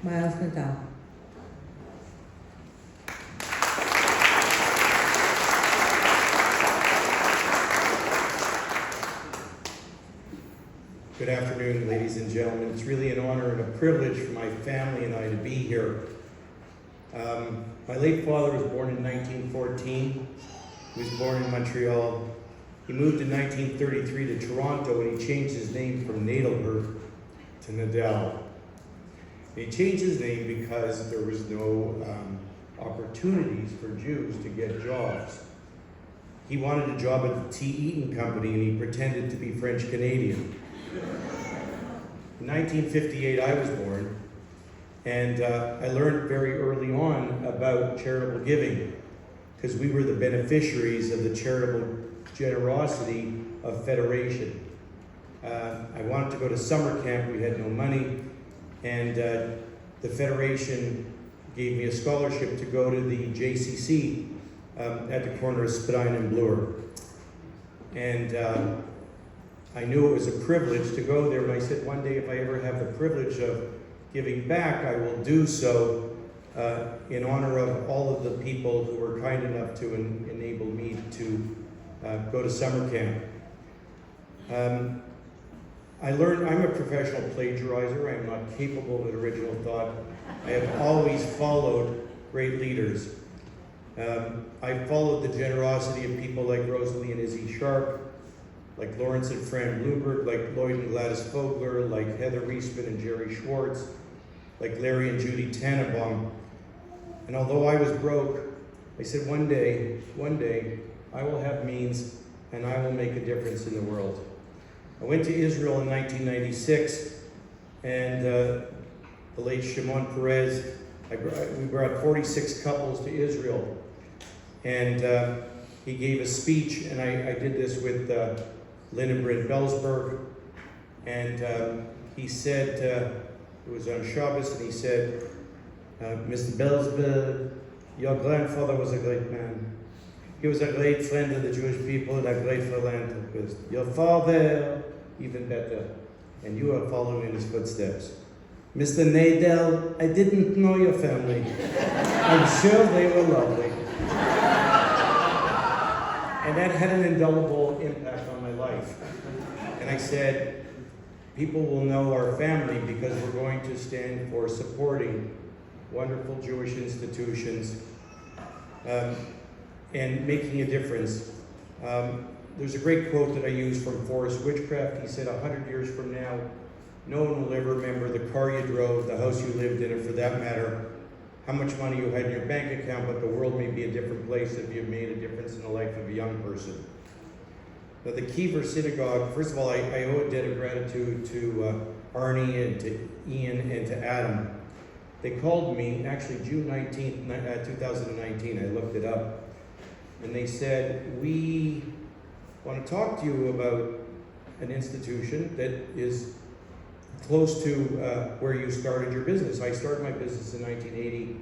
Nadal. Good afternoon, ladies and gentlemen. It's really an honor and a privilege for my family and I to be here. My late father was born in 1914. He was born in Montreal. He moved in 1933 to Toronto and he changed his name from Nadal to Nadal. He changed his name because there was no opportunities for Jews to get jobs. He wanted a job at the T. Eaton Company and he pretended to be French Canadian. In 1958, I was born, and I learned very early on about charitable giving because we were the beneficiaries of the charitable generosity of Federation. I wanted to go to summer camp. We had no money, and the Federation gave me a scholarship to go to the JCC at the corner of Spadina and Bloor. And I knew it was a privilege to go there, and I said one day if I ever have the privilege of giving back, I will do so in honor of all of the people who were kind enough to enable me to go to summer camp. I learned I'm a professional plagiarizer. I am not capable of an original thought. I have always followed great leaders. I followed the generosity of people like Rosalie and Izzy Sharp, like Lawrence and Fran Bloomberg, like Lloyd and Gladys Fogler, like Heather Reisman and Jerry Schwartz, like Larry and Judy Tannenbaum. And although I was broke, I said one day, I will have means and I will make a difference in the world. I went to Israel in 1996, and the late Shimon Peres, we brought 46 couples to Israel. And he gave a speech, and I did this with Lynn and Brent Belsberg, and he said, it was on Shabbos, and he said, Mr. Belsberg, your grandfather was a great man. He was a great friend of the Jewish people and a great philanthropist. Your father, even better, and you are following in his footsteps. Mr. Nadal, I didn't know your family. I'm sure they were lovely. And that had an indelible impact on my life. And I said, people will know our family because we're going to stand for supporting wonderful Jewish institutions and making a difference. There's a great quote that I use from Forrest Witchcraft. He said, 100 years from now, no one will ever remember the car you drove, the house you lived in, or for that matter, how much money you had in your bank account, but the world may be a different place if you've made a difference in the life of a young person. Now, the Kiever Synagogue, first of all, I owe a debt of gratitude to Arnie and to Ian and to Adam. They called me, actually June 19th, 2019, I looked it up, and they said, we want to talk to you about an institution that is close to where you started your business. I started my business in 1980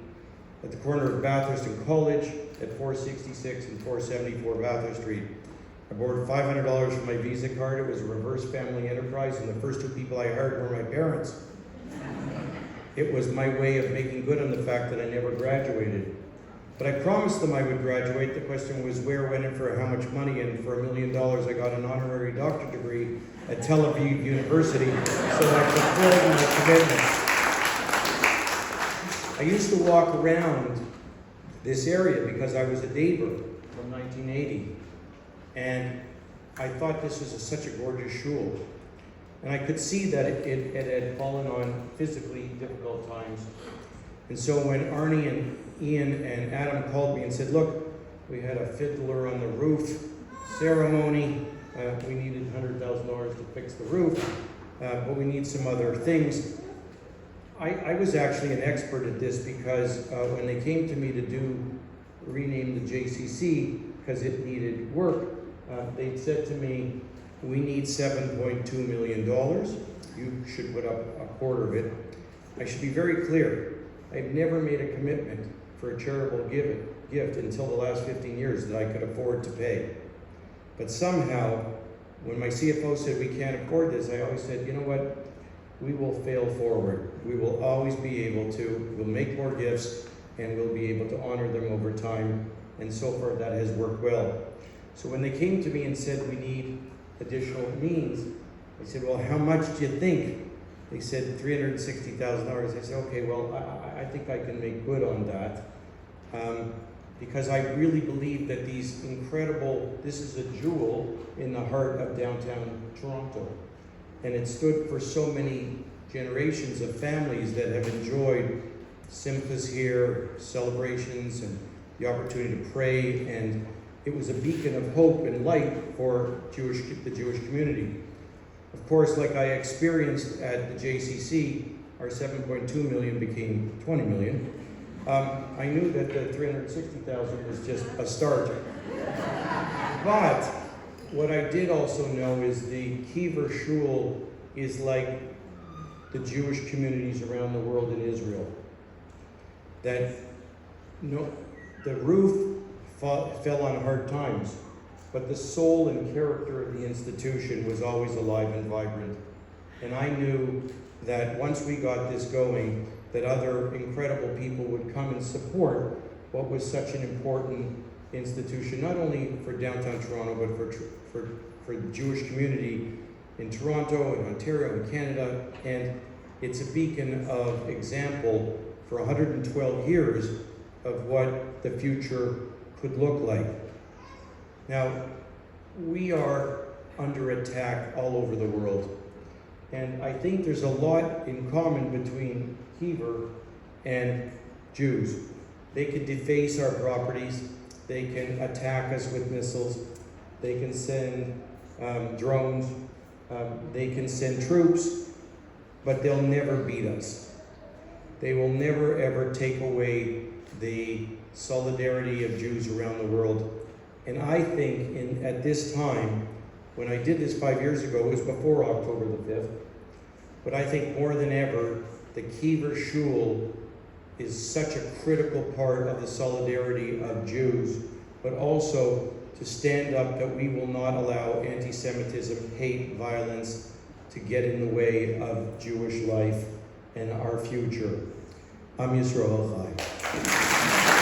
at the corner of Bathurst and College at 466 and 474 Bathurst Street. I borrowed $500 from my Visa card. It was a reverse family enterprise, and the first two people I hired were my parents. It was my way of making good on the fact that I never graduated. But I promised them I would graduate. The question was where, when, and for how much money, and for $1 million I got an honorary doctorate degree at Tel Aviv University so that I fulfilled my commitment. I used to walk around this area because I was a neighbor from 1980, and I thought this was such a gorgeous shul. And I could see that it had fallen on physically difficult times. And so when Arnie and Ian and Adam called me and said, look, we had a fiddler on the roof ceremony. We needed $100,000 to fix the roof, but we need some other things. I was actually an expert at this because when they came to me to rename the JCC because it needed work, they said to me, we need $7.2 million. You should put up a quarter of it. I should be very clear. I've never made a commitment for a charitable gift until the last 15 years that I could afford to pay. But somehow, when my CFO said we can't afford this, I always said, you know what? we will fail forward. We will always be able to. We'll make more gifts, and we'll be able to honor them over time. And so far, that has worked well. So when they came to me and said, we need additional means, I said, well, how much do you think? They said $360,000. I said, okay, well, I think I can make good on that. Because I really believe that these incredible, this is a jewel in the heart of downtown Toronto. And it stood for so many generations of families that have enjoyed simchas here, celebrations, and the opportunity to pray. And it was a beacon of hope and light for the Jewish community. Of course, like I experienced at the JCC, our 7.2 million became 20 million. I knew that the 360,000 was just a start. But what I did also know is the Kiever shul is like the Jewish communities around the world in Israel. That the roof fell on hard times, but the soul and character of the institution was always alive and vibrant. And I knew that once we got this going, that other incredible people would come and support what was such an important institution, not only for downtown Toronto, but for the Jewish community in Toronto, in Ontario, in Canada. And it's a beacon of example for 112 years of what the future could look like. Now, we are under attack all over the world. And I think there's a lot in common between Kiever and Jews. They can deface our properties. They can attack us with missiles. They can send drones. They can send troops, but they'll never beat us. They will never, ever take away the solidarity of Jews around the world. And I think at this time, when I did this 5 years ago, it was before October the 5th, but I think more than ever, the Kiever shul is such a critical part of the solidarity of Jews, but also to stand up that we will not allow anti-Semitism, hate, violence to get in the way of Jewish life and our future. Am Yisrael Chai.